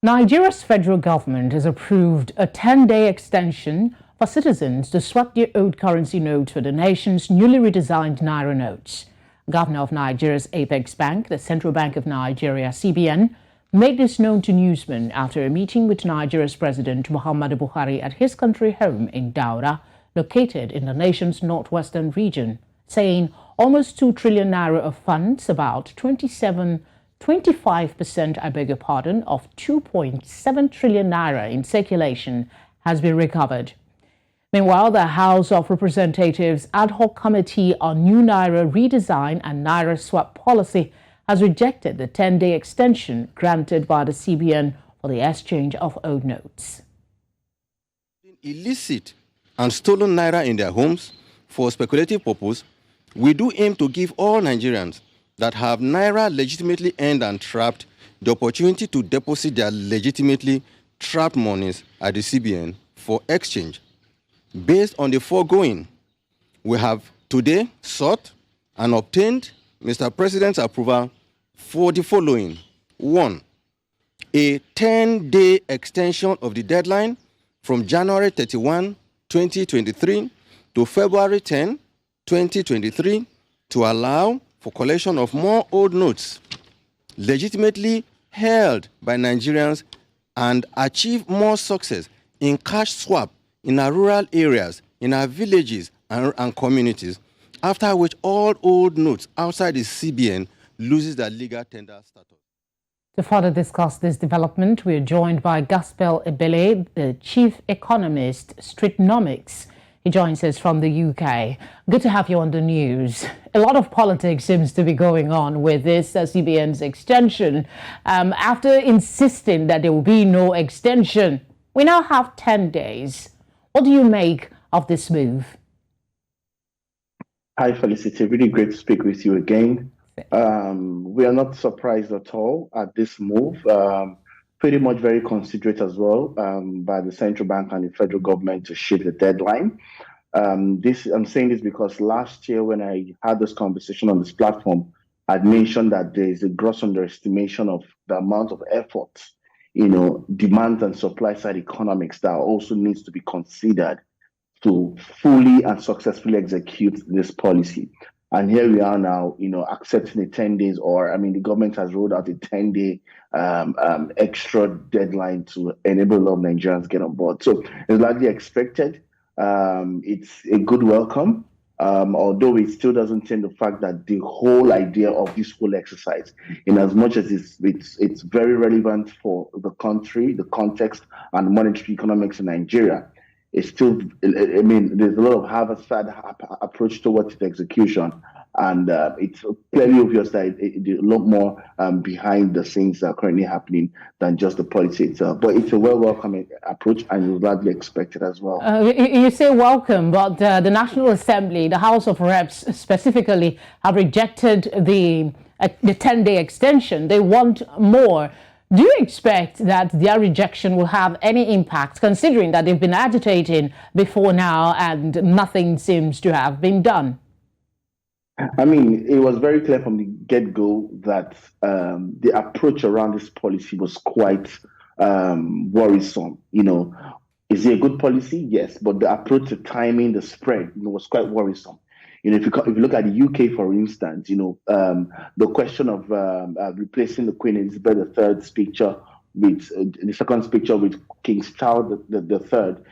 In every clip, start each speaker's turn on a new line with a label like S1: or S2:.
S1: Nigeria's federal government has approved a 10-day extension for citizens to swap their old currency notes for the nation's newly redesigned Naira notes. Governor of Nigeria's Apex Bank, the Central Bank of Nigeria, CBN, made this known to newsmen after a meeting with Nigeria's President Muhammadu Buhari at his country home in Daura, located in the nation's northwestern region, saying almost 2 trillion naira of funds, about 25%, I beg your pardon, of 2.7 trillion naira in circulation has been recovered. Meanwhile, the House of Representatives Ad Hoc Committee on New Naira Redesign and Naira Swap Policy has rejected the 10-day extension granted by the CBN for the exchange of old notes.
S2: Illicit and stolen naira in their homes for speculative purpose, we do aim to give all Nigerians that have naira legitimately earned and trapped the opportunity to deposit their legitimately trapped monies at the CBN for exchange. Based on the foregoing, we have today sought and obtained Mr. President's approval for the following. 1. A 10-day extension of the deadline from January 31, 2023 to February 10, 2023 to allow for collection of more old notes legitimately held by Nigerians and achieve more success in cash swap in our rural areas, in our villages and communities, after which all old notes outside the CBN loses their legal tender status.
S1: To further discuss this development, we are joined by Gospel Ebele, the Chief Economist, Streetnomics. He joins us from the UK. Good to have you on the news. A lot of politics seems to be going on with this CBN's extension. After insisting that there will be no extension, we now have 10 days. What do you make of this move?
S3: Hi, Felicity. Really great to speak with you again. We are not surprised at all at this move. Pretty much very considerate as well by the central bank and the federal government to shift the deadline. I'm saying this because last year when I had this conversation on this platform, I'd mentioned that there is a gross underestimation of the amount of effort, demand and supply side economics that also needs to be considered to fully and successfully execute this policy. And here we are now, accepting the 10 days, the government has rolled out a 10-day extra deadline to enable a lot of Nigerians get on board. So it's largely expected. It's a good welcome, although it still doesn't change the fact that the whole idea of this whole exercise, in as much as it's very relevant for the country, the context and monetary economics in Nigeria, it's still, there's a lot of Harvard-side approach towards its execution, and it's clearly obvious that there's a lot more behind the scenes that are currently happening than just the policy itself. But it's a welcome approach, and it's largely expected as well.
S1: You say welcome, but the National Assembly, the House of Reps specifically, have rejected the 10-day extension. They want more. Do you expect that their rejection will have any impact, considering that they've been agitating before now and nothing seems to have been done?
S3: It was very clear from the get-go that the approach around this policy was quite worrisome. Is it a good policy? Yes, but the approach to timing the spread was quite worrisome. If you look at the UK, for instance, the question of replacing the Queen Elizabeth III's picture with the second picture with King Charles the Third,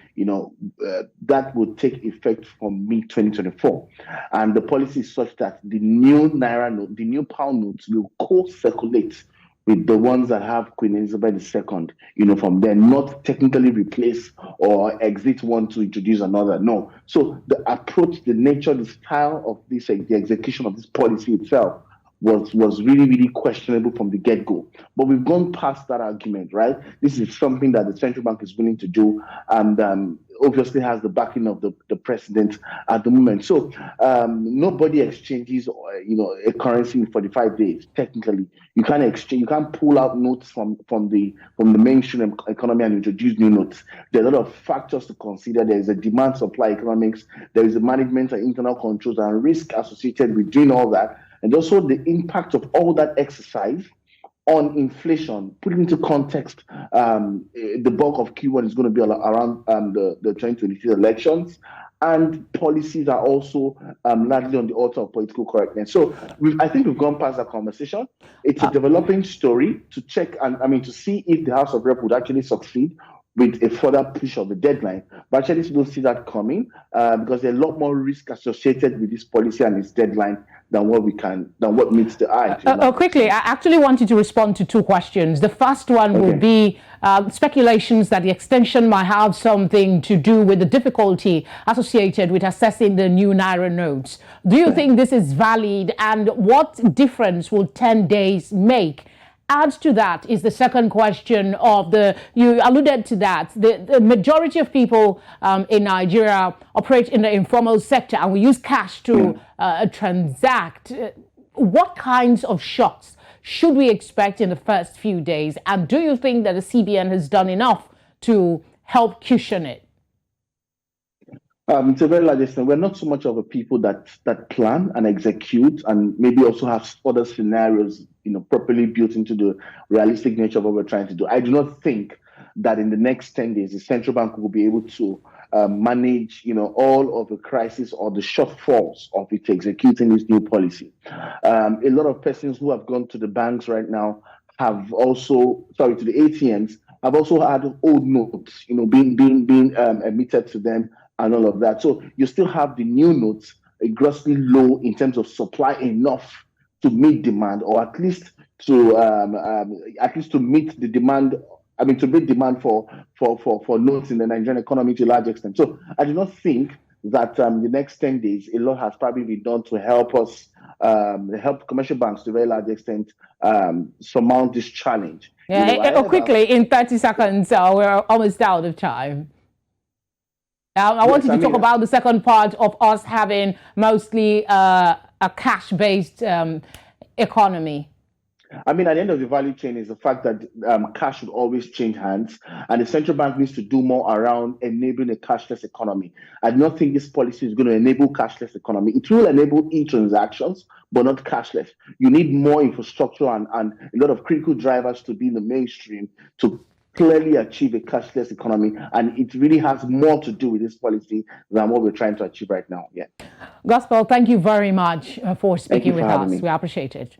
S3: that would take effect from mid-2024, and the policy is such that the new naira note, the new pound notes, will co-circulate with the ones that have Queen Elizabeth II, from there, not technically replace or exit one to introduce another. No. So the approach, the nature, the style of this, the execution of this policy itself was really, really questionable from the get-go. But we've gone past that argument, right? This is something that the central bank is willing to do, and obviously has the backing of the president at the moment. So nobody exchanges, a currency in 45 days. Technically, you can't exchange. You can't pull out notes from the mainstream economy and introduce new notes. There are a lot of factors to consider. There is a demand-supply economics. There is a management and internal controls and risk associated with doing all that. And also the impact of all that exercise on inflation, put it into context, the bulk of Q1 is going to be around the 2023 elections, and policies are also largely on the altar of political correctness. So I think we've gone past that conversation. It's a developing story to check, and I mean, to see if the House of Rep would actually succeed with a further push of the deadline. But actually, don't see that coming because there's a lot more risk associated with this policy and its deadline than what meets the eye.
S1: Quickly, I actually wanted to respond to two questions. The first one will be speculations that the extension might have something to do with the difficulty associated with assessing the new Naira notes. Do you think this is valid, and what difference will 10 days make? Add to that is the second question of you alluded to that, the majority of people in Nigeria operate in the informal sector, and we use cash to transact. What kinds of shocks should we expect in the first few days? And do you think that the CBN has done enough to help cushion it?
S3: It's a very large extent. We're not so much of a people that plan and execute, and maybe also have other scenarios, properly built into the realistic nature of what we're trying to do. I do not think that in the next 10 days, the central bank will be able to manage, all of the crisis or the shortfalls of it executing this new policy. A lot of persons who have gone to the banks right now have also, to the ATMs, have also had old notes, being emitted to them, and all of that. So you still have the new notes grossly low in terms of supply, enough to meet demand, or at least to meet the demand. I mean, to meet demand for notes in the Nigerian economy to a large extent. So I do not think that the next 10 days, a lot has probably been done to help us, help commercial banks to a very large extent surmount this challenge.
S1: Quickly, in 30 seconds, we're almost out of time. I wanted to talk about the second part of us having mostly a cash-based economy.
S3: I mean, at the end of the value chain is the fact that cash should always change hands, and the central bank needs to do more around enabling a cashless economy. I do not think this policy is going to enable cashless economy. It will enable e-transactions, but not cashless. You need more infrastructure and a lot of critical drivers to be in the mainstream to clearly achieve a cashless economy, and it really has more to do with this policy than what we're trying to achieve right now. Yeah.
S1: Gospel, thank you very much for speaking with us. We appreciate it.